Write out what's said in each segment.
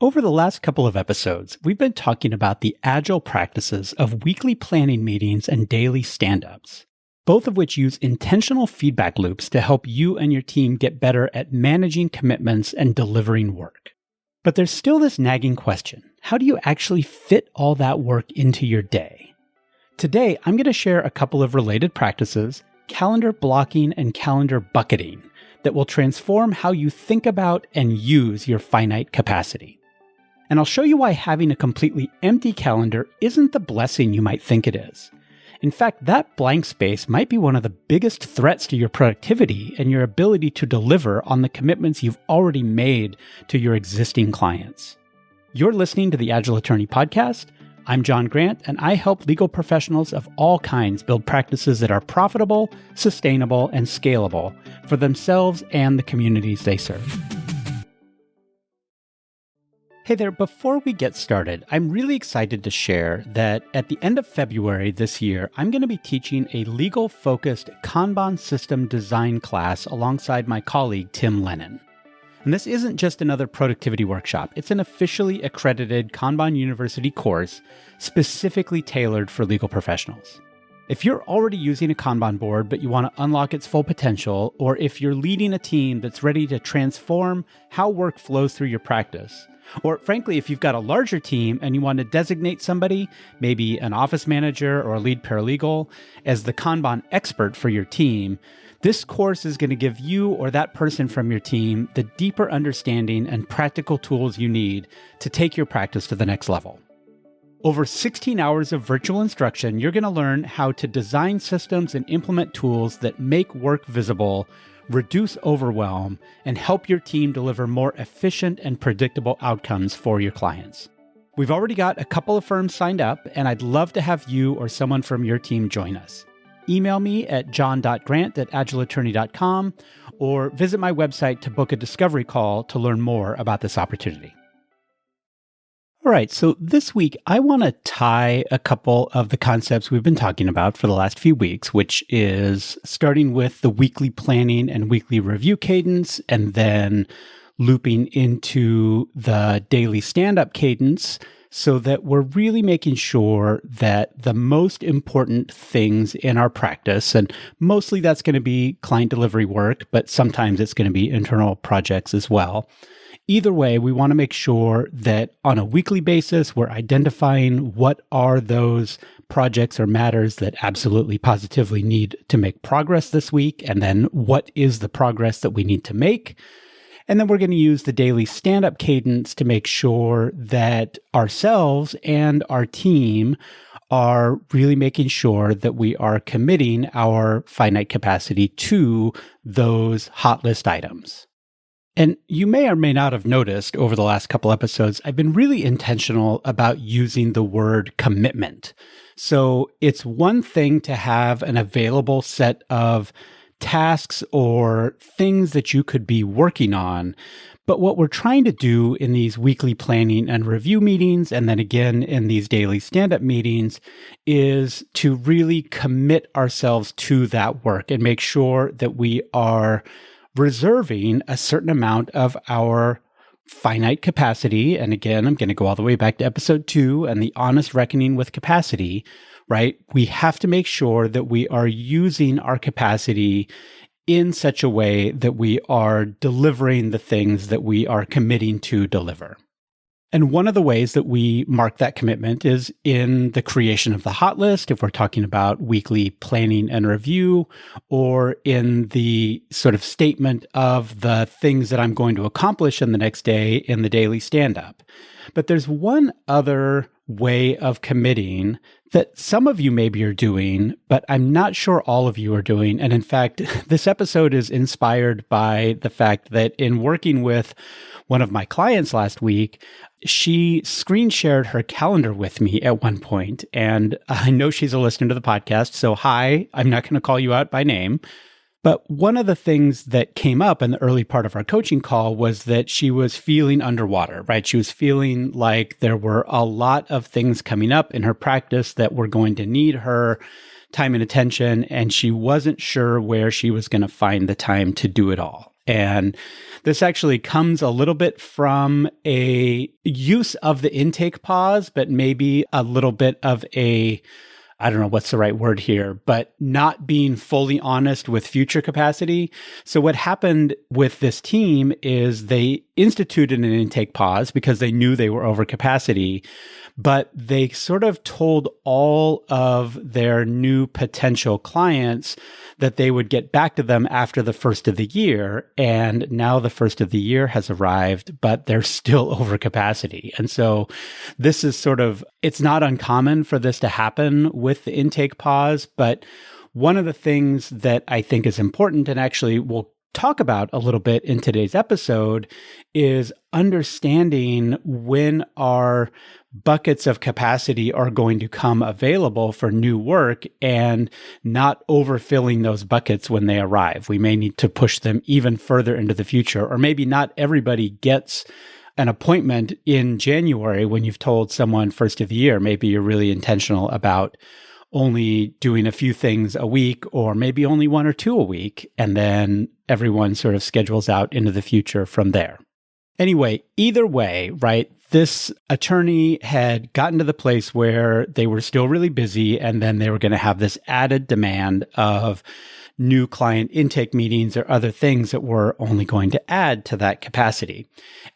Over the last couple of episodes, we've been talking about the agile practices of weekly planning meetings and daily stand-ups, both of which use intentional feedback loops to help you and your team get better at managing commitments and delivering work. But there's still this nagging question: how do you actually fit all that work into your day? Today, I'm going to share a couple of related practices, calendar blocking and calendar bucketing, that will transform how you think about and use your finite capacity. And I'll show you why having a completely empty calendar isn't the blessing you might think it is. In fact, that blank space might be one of the biggest threats to your productivity and your ability to deliver on the commitments you've already made to your existing clients. You're listening to the Agile Attorney Podcast. I'm John Grant, and I help legal professionals of all kinds build practices that are profitable, sustainable, and scalable for themselves and the communities they serve. Hey there, before we get started, I'm really excited to share that at the end of February this year, I'm going to be teaching a legal-focused Kanban system design class alongside my colleague, Tim Lennon. And this isn't just another productivity workshop. It's an officially accredited Kanban University course specifically tailored for legal professionals. If you're already using a Kanban board, but you want to unlock its full potential, or if you're leading a team that's ready to transform how work flows through your practice, or frankly, if you've got a larger team and you want to designate somebody, maybe an office manager or a lead paralegal, as the Kanban expert for your team, this course is going to give you or that person from your team the deeper understanding and practical tools you need to take your practice to the next level. Over 16 hours of virtual instruction, you're going to learn how to design systems and implement tools that make work visible, reduce overwhelm, and help your team deliver more efficient and predictable outcomes for your clients. We've already got a couple of firms signed up, and I'd love to have you or someone from your team join us. Email me at john.grant@agileattorney.com or visit my website to book a discovery call to learn more about this opportunity. All right, so this week, I want to tie a couple of the concepts we've been talking about for the last few weeks, which is starting with the weekly planning and weekly review cadence, and then looping into the daily stand-up cadence, so that we're really making sure that the most important things in our practice, and mostly that's going to be client delivery work, but sometimes it's going to be internal projects as well. Either way, we want to make sure that on a weekly basis, we're identifying what are those projects or matters that absolutely positively need to make progress this week, and then what is the progress that we need to make. And then we're going to use the daily stand-up cadence to make sure that ourselves and our team are really making sure that we are committing our finite capacity to those hot list items. And you may or may not have noticed over the last couple episodes, I've been really intentional about using the word commitment. So it's one thing to have an available set of tasks or things that you could be working on. But what we're trying to do in these weekly planning and review meetings, and then again in these daily stand-up meetings, is to really commit ourselves to that work and make sure that we are reserving a certain amount of our finite capacity. And again, I'm going to go all the way back to episode 2 and the honest reckoning with capacity, right? We have to make sure that we are using our capacity in such a way that we are delivering the things that we are committing to deliver. And one of the ways that we mark that commitment is in the creation of the hot list, if we're talking about weekly planning and review, or in the sort of statement of the things that I'm going to accomplish in the next day in the daily stand-up. But there's one other way of committing that some of you maybe are doing, but I'm not sure all of you are doing. And in fact, this episode is inspired by the fact that in working with one of my clients last week, she screen shared her calendar with me at one point. And I know she's a listener to the podcast. So hi, I'm not going to call you out by name. But one of the things that came up in the early part of our coaching call was that she was feeling underwater, right? She was feeling like there were a lot of things coming up in her practice that were going to need her time and attention, and she wasn't sure where she was going to find the time to do it all. And this actually comes a little bit from a use of the intake pause, but maybe a little bit of I don't know what's the right word here, but not being fully honest with future capacity. So what happened with this team is they instituted an intake pause because they knew they were over capacity, but they sort of told all of their new potential clients that they would get back to them after the first of the year. And now the first of the year has arrived, but they're still over capacity. And so this is it's not uncommon for this to happen with the intake pause. But one of the things that I think is important, and actually we'll talk about a little bit in today's episode, is understanding when our buckets of capacity are going to come available for new work and not overfilling those buckets when they arrive. We may need to push them even further into the future, or maybe not everybody gets an appointment in January when you've told someone first of the year. Maybe you're really intentional about only doing a few things a week, or maybe only one or two a week, and then everyone sort of schedules out into the future from there. Anyway, either way, right, this attorney had gotten to the place where they were still really busy, and then they were going to have this added demand of new client intake meetings or other things that were only going to add to that capacity.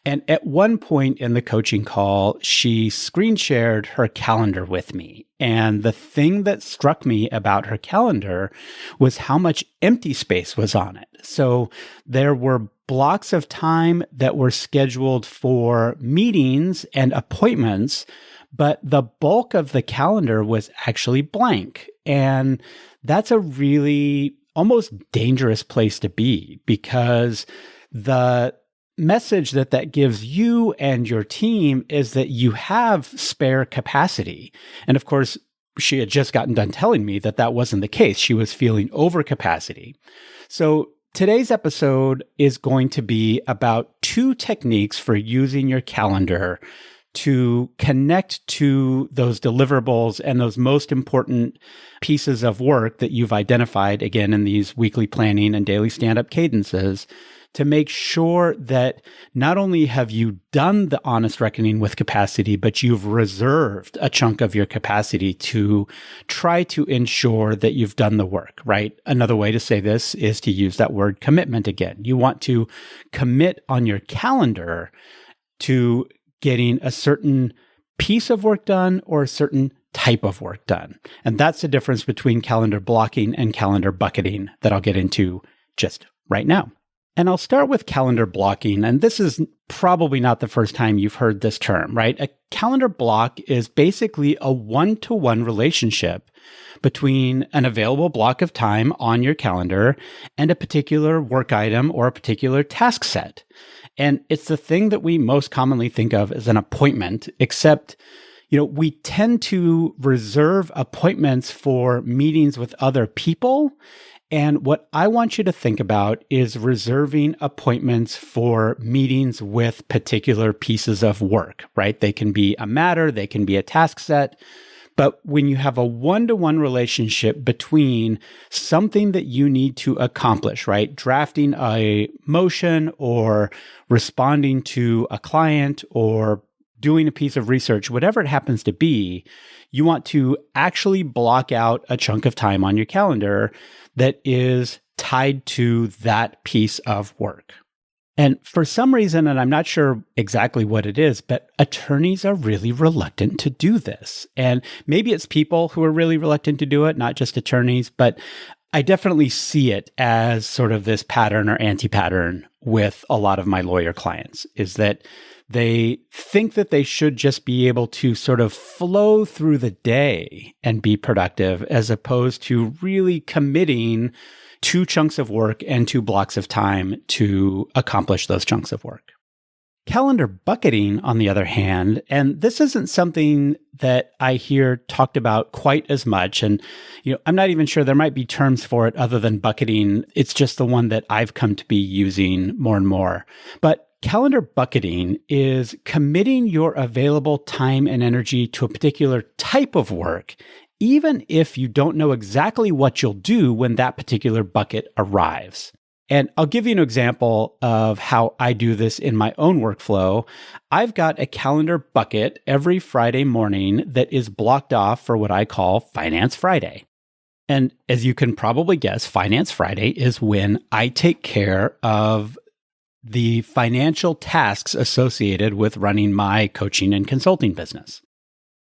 And at one point in the coaching call, she screen shared her calendar with me. And the thing that struck me about her calendar was how much empty space was on it. So there were blocks of time that were scheduled for meetings and appointments, but the bulk of the calendar was actually blank. And that's a really almost dangerous place to be, because the message that gives you and your team is that you have spare capacity. And of course, she had just gotten done telling me that wasn't the case. She was feeling over capacity. So today's episode is going to be about 2 techniques for using your calendar to connect to those deliverables and those most important pieces of work that you've identified, again, in these weekly planning and daily stand-up cadences, to make sure that not only have you done the honest reckoning with capacity, but you've reserved a chunk of your capacity to try to ensure that you've done the work, right? Another way to say this is to use that word commitment again. You want to commit on your calendar to getting a certain piece of work done or a certain type of work done. And that's the difference between calendar blocking and calendar bucketing that I'll get into just right now. And I'll start with calendar blocking. And this is probably not the first time you've heard this term, right? A calendar block is basically a one-to-one relationship between an available block of time on your calendar and a particular work item or a particular task set. And it's the thing that we most commonly think of as an appointment, except, we tend to reserve appointments for meetings with other people. And what I want you to think about is reserving appointments for meetings with particular pieces of work, right? They can be a matter, they can be a task set. But when you have a one-to-one relationship between something that you need to accomplish, right? Drafting a motion or responding to a client or doing a piece of research, whatever it happens to be, you want to actually block out a chunk of time on your calendar that is tied to that piece of work. And for some reason, and I'm not sure exactly what it is, but attorneys are really reluctant to do this. And maybe it's people who are really reluctant to do it, not just attorneys, but I definitely see it as sort of this pattern or anti-pattern with a lot of my lawyer clients, is that they think that they should just be able to sort of flow through the day and be productive, as opposed to really committing 2 chunks of work and 2 blocks of time to accomplish those chunks of work. Calendar bucketing, on the other hand, and this isn't something that I hear talked about quite as much. And, I'm not even sure, there might be terms for it other than bucketing. It's just the one that I've come to be using more and more. But calendar bucketing is committing your available time and energy to a particular type of work, even if you don't know exactly what you'll do when that particular bucket arrives. And I'll give you an example of how I do this in my own workflow. I've got a calendar bucket every Friday morning that is blocked off for what I call Finance Friday. And as you can probably guess, Finance Friday is when I take care of the financial tasks associated with running my coaching and consulting business.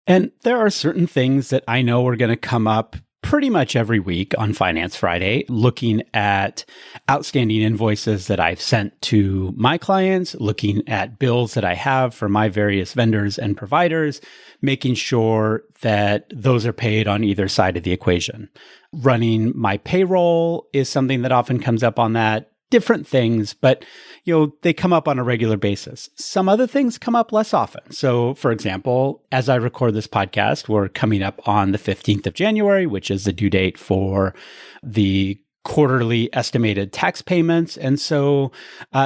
And there are certain things that I know are going to come up pretty much every week on Finance Friday, looking at outstanding invoices that I've sent to my clients, looking at bills that I have for my various vendors and providers, making sure that those are paid on either side of the equation. Running my payroll is something that often comes up on that. Different things, but they come up on a regular basis. Some other things come up less often. So, for example, as I record this podcast, we're coming up on the 15th of January, which is the due date for the quarterly estimated tax payments. And so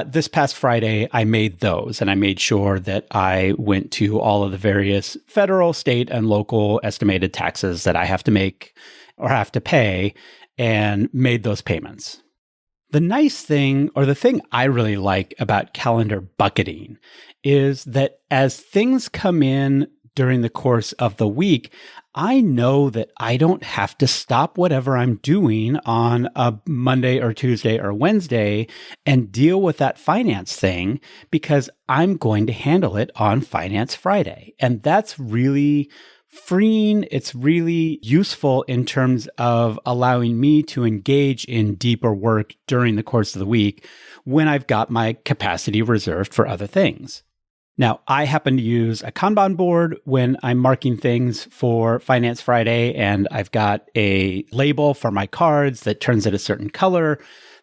this past Friday, I made those, and I made sure that I went to all of the various federal, state, and local estimated taxes that I have to make or have to pay, and made those payments. The nice thing, or the thing I really like about calendar bucketing, is that as things come in during the course of the week, I know that I don't have to stop whatever I'm doing on a Monday or Tuesday or Wednesday and deal with that finance thing, because I'm going to handle it on Finance Friday. And that's really freeing. It's really useful in terms of allowing me to engage in deeper work during the course of the week when I've got my capacity reserved for other things. Now, I happen to use a Kanban board when I'm marking things for Finance Friday, and I've got a label for my cards that turns it a certain color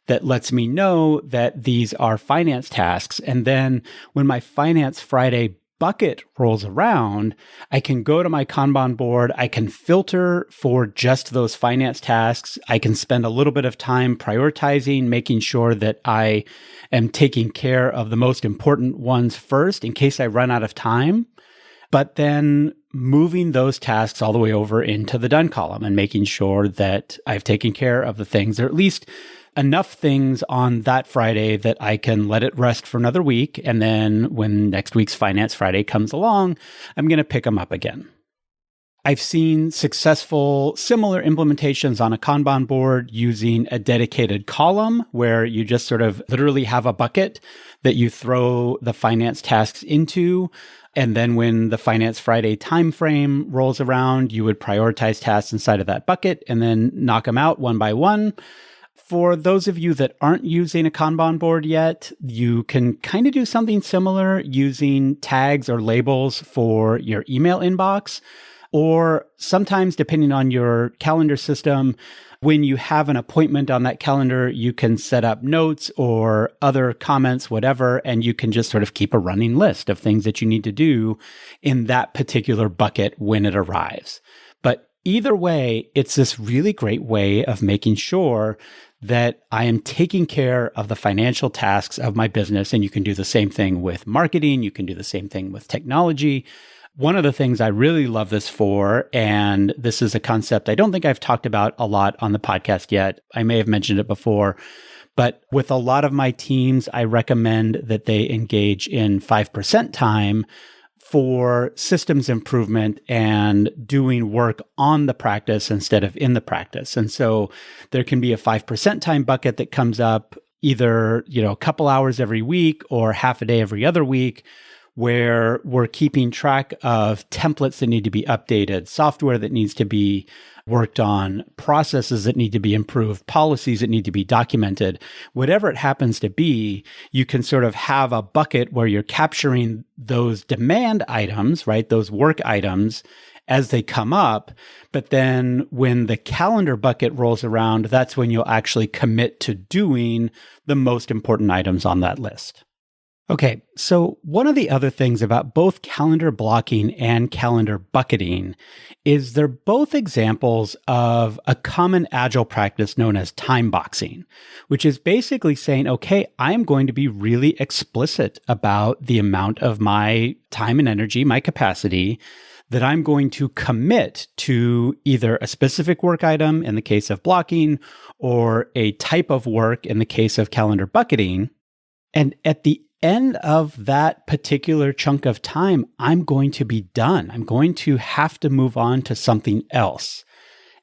that lets me know that these are finance tasks. And then when my Finance Friday bucket rolls around, I can go to my Kanban board. I can filter for just those finance tasks. I can spend a little bit of time prioritizing, making sure that I am taking care of the most important ones first in case I run out of time, but then moving those tasks all the way over into the done column and making sure that I've taken care of the things, or at least enough things on that Friday that I can let it rest for another week. And then when next week's Finance Friday comes along, I'm going to pick them up again. I've seen successful similar implementations on a Kanban board using a dedicated column where you just sort of literally have a bucket that you throw the finance tasks into. And then when the Finance Friday timeframe rolls around, you would prioritize tasks inside of that bucket and then knock them out one by one. For those of you that aren't using a Kanban board yet, you can kind of do something similar using tags or labels for your email inbox, or sometimes, depending on your calendar system, when you have an appointment on that calendar, you can set up notes or other comments, whatever, and you can just sort of keep a running list of things that you need to do in that particular bucket when it arrives. But either way, it's this really great way of making sure that I am taking care of the financial tasks of my business. And you can do the same thing with marketing. You can do the same thing with technology. One of the things I really love this for, and this is a concept I don't think I've talked about a lot on the podcast yet. I may have mentioned it before, but with a lot of my teams, I recommend that they engage in 5% time for systems improvement and doing work on the practice instead of in the practice. And so there can be a 5% time bucket that comes up either, a couple hours every week or half a day every other week, where we're keeping track of templates that need to be updated, software that needs to be worked on, processes that need to be improved, policies that need to be documented. Whatever it happens to be, you can sort of have a bucket where you're capturing those demand items, right? Those work items as they come up. But then when the calendar bucket rolls around, that's when you'll actually commit to doing the most important items on that list. Okay, so one of the other things about both calendar blocking and calendar bucketing is they're both examples of a common agile practice known as time boxing, which is basically saying, okay, I'm going to be really explicit about the amount of my time and energy, my capacity, that I'm going to commit to either a specific work item in the case of blocking or a type of work in the case of calendar bucketing. And at the end of that particular chunk of time, I'm going to be done. I'm going to have to move on to something else.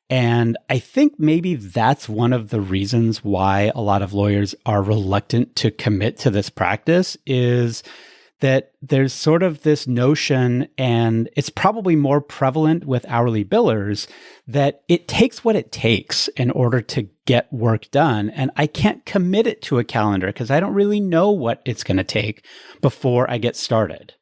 And I think maybe that's one of the reasons why a lot of lawyers are reluctant to commit to this practice is that there's sort of this notion, and it's probably more prevalent with hourly billers, that it takes what it takes in order to get work done. And I can't commit it to a calendar because I don't really know what it's going to take before I get started.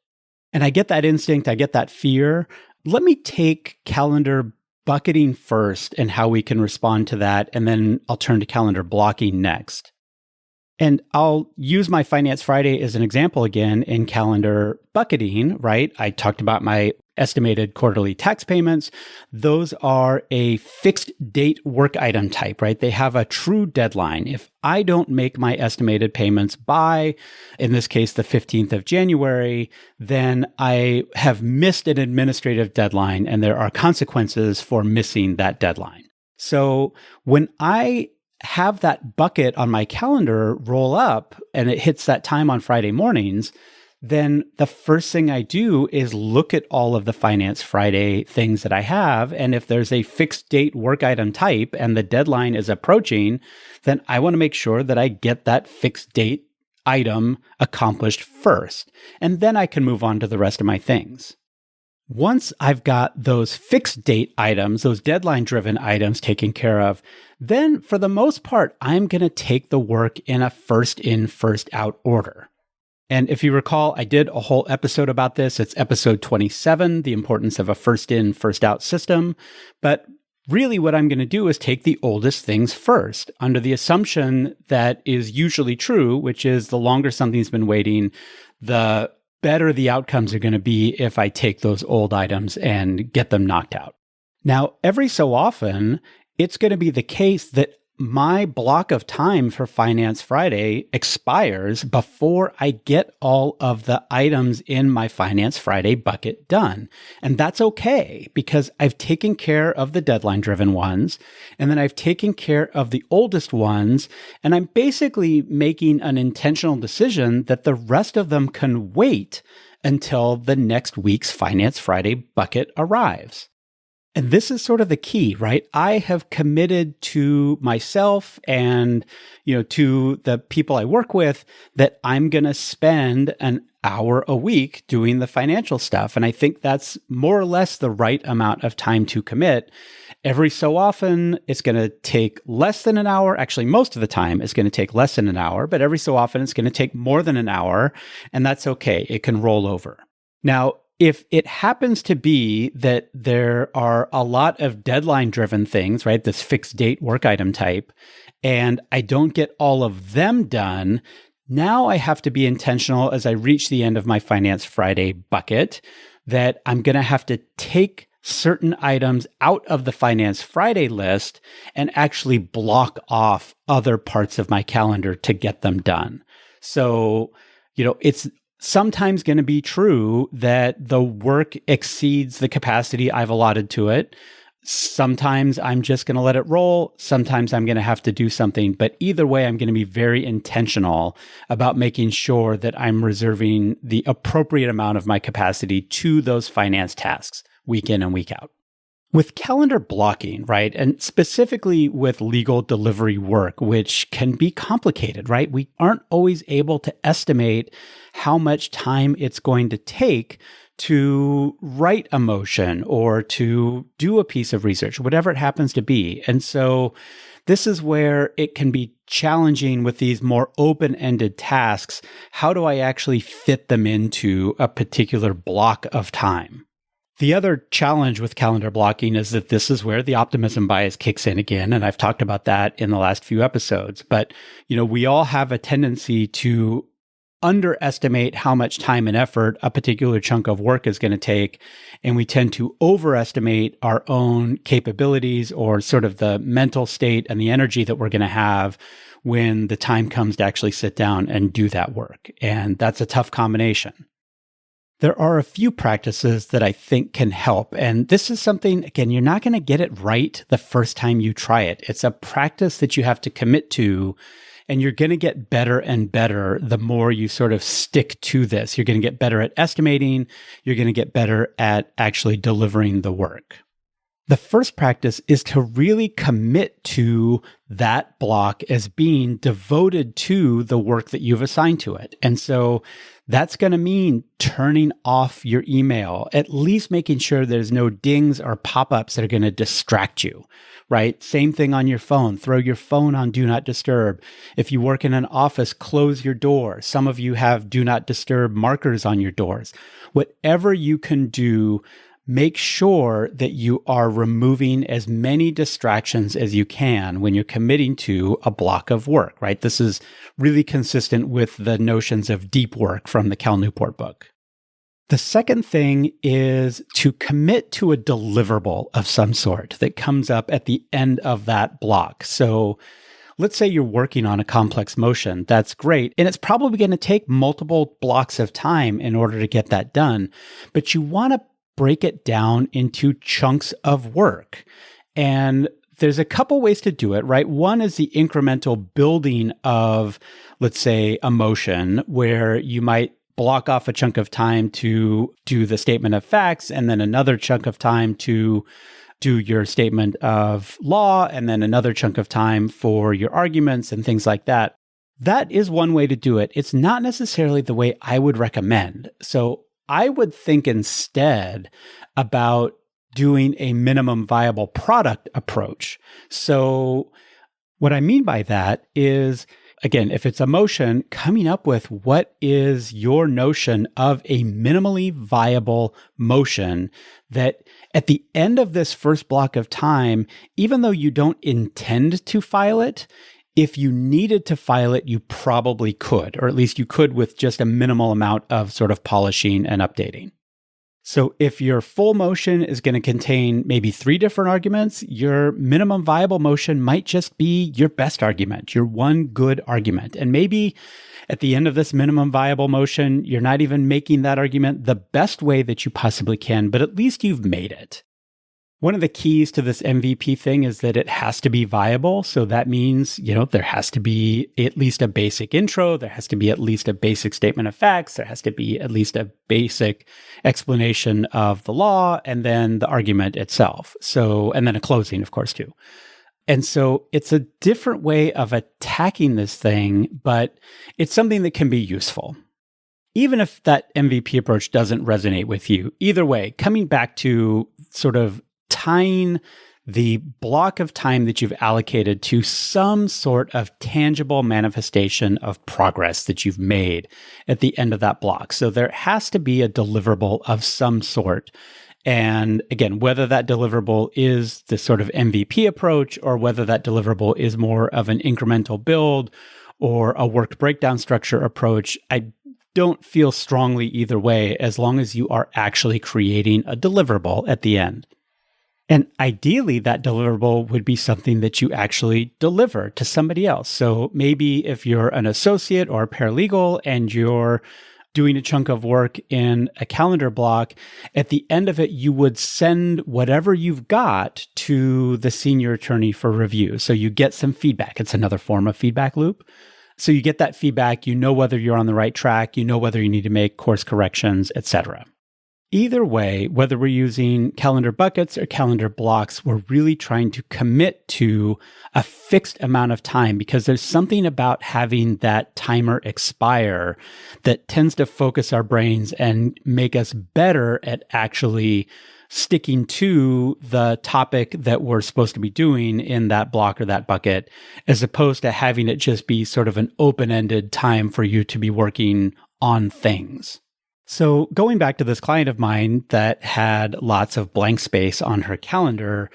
And I get that instinct, I get that fear. Let me take calendar bucketing first and how we can respond to that, and then I'll turn to calendar blocking next. And I'll use my Finance Friday as an example again in calendar bucketing, right? I talked about my estimated quarterly tax payments. Those are a fixed date work item type, right? They have a true deadline. If I don't make my estimated payments by, in this case, the 15th of January, then I have missed an administrative deadline and there are consequences for missing that deadline. So when I have that bucket on my calendar roll up and it hits that time on Friday mornings, then the first thing I do is look at all of the Finance Friday things that I have. And if there's a fixed date work item type and the deadline is approaching, then I want to make sure that I get that fixed date item accomplished first. And then I can move on to the rest of my things. Once I've got those fixed date items, those deadline driven items taken care of, then for the most part, I'm going to take the work in a first in, first out order. And if you recall, I did a whole episode about this. It's episode 27, the importance of a first in, first out system. But really what I'm going to do is take the oldest things first, under the assumption that is usually true, which is the longer something's been waiting, the better the outcomes are going to be if I take those old items and get them knocked out. Now, every so often, it's going to be the case that my block of time for Finance Friday expires before I get all of the items in my Finance Friday bucket done. And that's okay because I've taken care of the deadline-driven ones, and then I've taken care of the oldest ones, and I'm basically making an intentional decision that the rest of them can wait until the next week's Finance Friday bucket arrives. And this is sort of the key, right? I have committed to myself and, to the people I work with that I'm going to spend an hour a week doing the financial stuff. And I think that's more or less the right amount of time to commit. Every so often, it's going to take less than an hour. Actually, most of the time, it's going to take less than an hour. But every so often, it's going to take more than an hour. And that's okay. It can roll over. Now, if it happens to be that there are a lot of deadline-driven things, right, this fixed date work item type, and I don't get all of them done, now I have to be intentional as I reach the end of my Finance Friday bucket that I'm going to have to take certain items out of the Finance Friday list and actually block off other parts of my calendar to get them done. So, it's sometimes going to be true that the work exceeds the capacity I've allotted to it. Sometimes I'm just going to let it roll. Sometimes I'm going to have to do something. But either way, I'm going to be very intentional about making sure that I'm reserving the appropriate amount of my capacity to those finance tasks week in and week out. With calendar blocking, right, and specifically with legal delivery work, which can be complicated, right? We aren't always able to estimate how much time it's going to take to write a motion or to do a piece of research, whatever it happens to be. And so this is where it can be challenging with these more open-ended tasks. How do I actually fit them into a particular block of time? The other challenge with calendar blocking is that this is where the optimism bias kicks in again. And I've talked about that in the last few episodes. But, we all have a tendency to underestimate how much time and effort a particular chunk of work is going to take. And we tend to overestimate our own capabilities or sort of the mental state and the energy that we're going to have when the time comes to actually sit down and do that work. And that's a tough combination. There are a few practices that I think can help. And this is something, again, you're not going to get it right the first time you try it. It's a practice that you have to commit to, and you're going to get better and better the more you sort of stick to this. You're going to get better at estimating. You're going to get better at actually delivering the work. The first practice is to really commit to that block as being devoted to the work that you've assigned to it. And so that's going to mean turning off your email, at least making sure there's no dings or pop-ups that are going to distract you, right? Same thing on your phone. Throw your phone on Do Not Disturb. If you work in an office, close your door. Some of you have Do Not Disturb markers on your doors. Whatever you can do, make sure that you are removing as many distractions as you can when you're committing to a block of work, right? This is really consistent with the notions of deep work from the Cal Newport book. The second thing is to commit to a deliverable of some sort that comes up at the end of that block. So let's say you're working on a complex motion. That's great. And it's probably going to take multiple blocks of time in order to get that done. But you want to break it down into chunks of work. And there's a couple ways to do it, right? One is the incremental building of, let's say, a motion where you might block off a chunk of time to do the statement of facts, and then another chunk of time to do your statement of law, and then another chunk of time for your arguments and things like that. That is one way to do it. It's not necessarily the way I would recommend. So I would think instead about doing a minimum viable product approach. So what I mean by that is, again, if it's a motion, coming up with what is your notion of a minimally viable motion that at the end of this first block of time, even though you don't intend to file it, if you needed to file it, you probably could, or at least you could with just a minimal amount of sort of polishing and updating. So if your full motion is going to contain maybe 3 different arguments, your minimum viable motion might just be your best argument, your one good argument. And maybe at the end of this minimum viable motion, you're not even making that argument the best way that you possibly can, but at least you've made it. One of the keys to this MVP thing is that it has to be viable. So that means, there has to be at least a basic intro. There has to be at least a basic statement of facts. There has to be at least a basic explanation of the law, and then the argument itself. And then a closing, of course, too. And so it's a different way of attacking this thing, but it's something that can be useful. Even if that MVP approach doesn't resonate with you, either way, coming back to sort of tying the block of time that you've allocated to some sort of tangible manifestation of progress that you've made at the end of that block. So there has to be a deliverable of some sort. And again, whether that deliverable is the sort of MVP approach or whether that deliverable is more of an incremental build or a work breakdown structure approach, I don't feel strongly either way, as long as you are actually creating a deliverable at the end. And ideally, that deliverable would be something that you actually deliver to somebody else. So maybe if you're an associate or a paralegal and you're doing a chunk of work in a calendar block, at the end of it, you would send whatever you've got to the senior attorney for review. So you get some feedback. It's another form of feedback loop. So you get that feedback, you know whether you're on the right track, you know whether you need to make course corrections, etc. Either way, whether we're using calendar buckets or calendar blocks, we're really trying to commit to a fixed amount of time, because there's something about having that timer expire that tends to focus our brains and make us better at actually sticking to the topic that we're supposed to be doing in that block or that bucket, as opposed to having it just be sort of an open-ended time for you to be working on things. So going back to this client of mine that had lots of blank space on her calendar,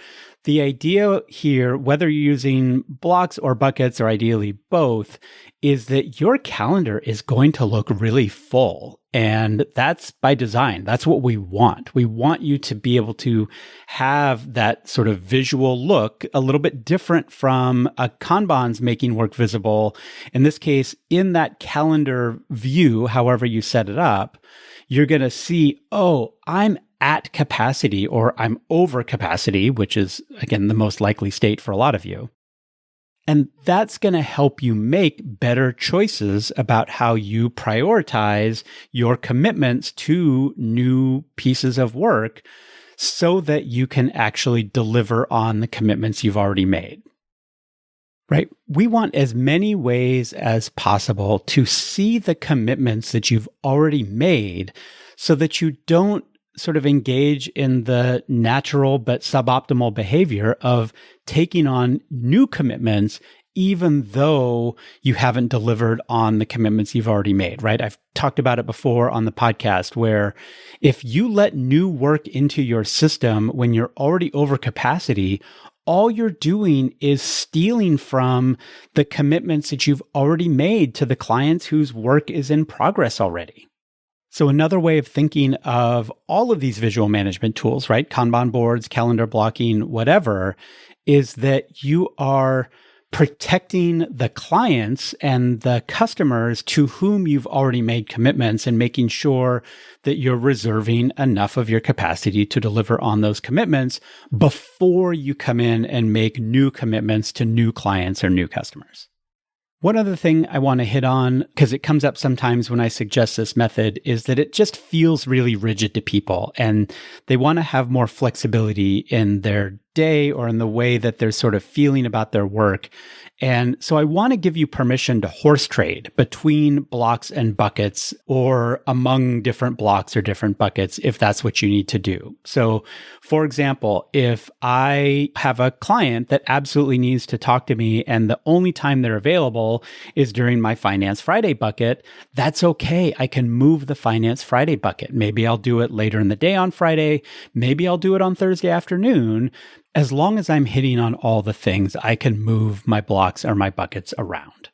the idea here, whether you're using blocks or buckets or ideally both, is that your calendar is going to look really full. And that's by design. That's what we want. We want you to be able to have that sort of visual look, a little bit different from a Kanban's making work visible. In this case, in that calendar view, however you set it up, you're going to see, oh, I'm at capacity or I'm over capacity, which is, again, the most likely state for a lot of you. And that's going to help you make better choices about how you prioritize your commitments to new pieces of work so that you can actually deliver on the commitments you've already made. Right? We want as many ways as possible to see the commitments that you've already made so that you don't sort of engage in the natural but suboptimal behavior of taking on new commitments, even though you haven't delivered on the commitments you've already made, right? I've talked about it before on the podcast where if you let new work into your system when you're already over capacity, all you're doing is stealing from the commitments that you've already made to the clients whose work is in progress already. So another way of thinking of all of these visual management tools, right? Kanban boards, calendar blocking, whatever, is that you are protecting the clients and the customers to whom you've already made commitments and making sure that you're reserving enough of your capacity to deliver on those commitments before you come in and make new commitments to new clients or new customers. One other thing I want to hit on, because it comes up sometimes when I suggest this method, is that it just feels really rigid to people and they want to have more flexibility in their day or in the way that they're sort of feeling about their work. And so I want to give you permission to horse trade between blocks and buckets or among different blocks or different buckets if that's what you need to do. So, for example, if I have a client that absolutely needs to talk to me and the only time they're available is during my Finance Friday bucket, that's okay. I can move the Finance Friday bucket. Maybe I'll do it later in the day on Friday. Maybe I'll do it on Thursday afternoon. As long as I'm hitting on all the things, I can move my blocks or my buckets around.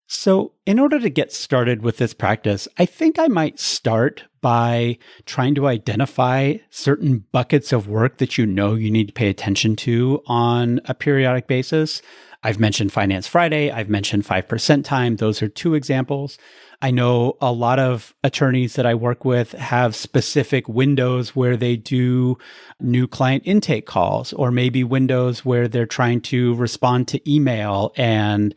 So in order to get started with this practice, I think I might start by trying to identify certain buckets of work that you know you need to pay attention to on a periodic basis. I've mentioned Finance Friday. I've mentioned 5% time. Those are two examples. I know a lot of attorneys that I work with have specific windows where they do new client intake calls, or maybe windows where they're trying to respond to email and,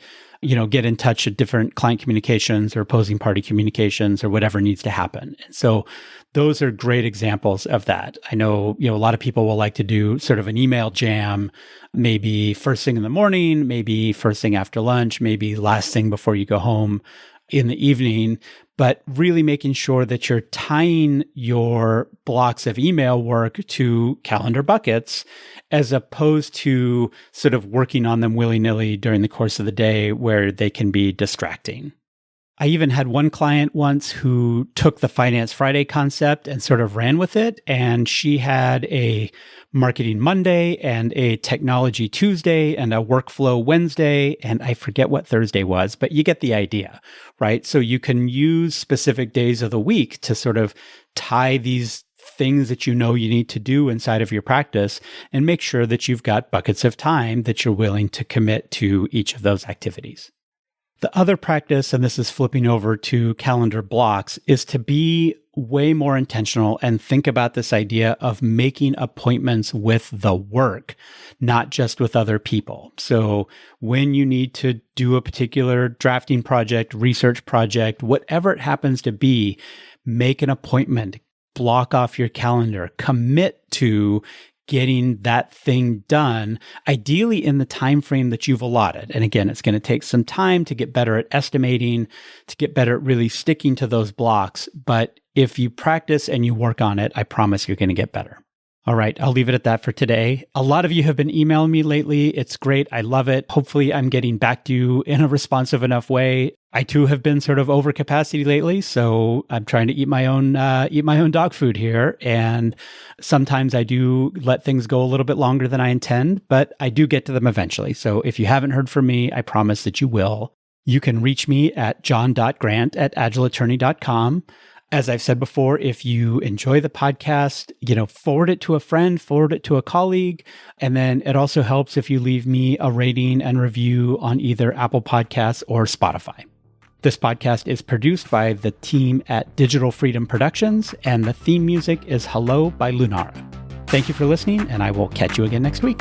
get in touch with different client communications or opposing party communications or whatever needs to happen. And so those are great examples of that. I know, a lot of people will like to do sort of an email jam, maybe first thing in the morning, maybe first thing after lunch, maybe last thing before you go home in the evening, but really making sure that you're tying your blocks of email work to calendar buckets as opposed to sort of working on them willy-nilly during the course of the day where they can be distracting. I even had one client once who took the Finance Friday concept and sort of ran with it. And she had a Marketing Monday and a Technology Tuesday and a Workflow Wednesday. And I forget what Thursday was, but you get the idea, right? So you can use specific days of the week to sort of tie these things that you know you need to do inside of your practice and make sure that you've got buckets of time that you're willing to commit to each of those activities. The other practice, and this is flipping over to calendar blocks, is to be way more intentional and think about this idea of making appointments with the work, not just with other people. So when you need to do a particular drafting project, research project, whatever it happens to be, make an appointment, block off your calendar, commit to getting that thing done, ideally in the time frame that you've allotted. And again, it's going to take some time to get better at estimating, to get better at really sticking to those blocks. But if you practice and you work on it, I promise you're going to get better. All right, I'll leave it at that for today. A lot of you have been emailing me lately. It's great. I love it. Hopefully I'm getting back to you in a responsive enough way. I too have been sort of over capacity lately, so I'm trying to eat my own dog food here. And sometimes I do let things go a little bit longer than I intend, but I do get to them eventually. So if you haven't heard from me, I promise that you will. You can reach me at john.grant@agileattorney.com. As I've said before, if you enjoy the podcast, forward it to a friend, forward it to a colleague. And then it also helps if you leave me a rating and review on either Apple Podcasts or Spotify. This podcast is produced by the team at Digital Freedom Productions, and the theme music is Hello by Lunara. Thank you for listening, and I will catch you again next week.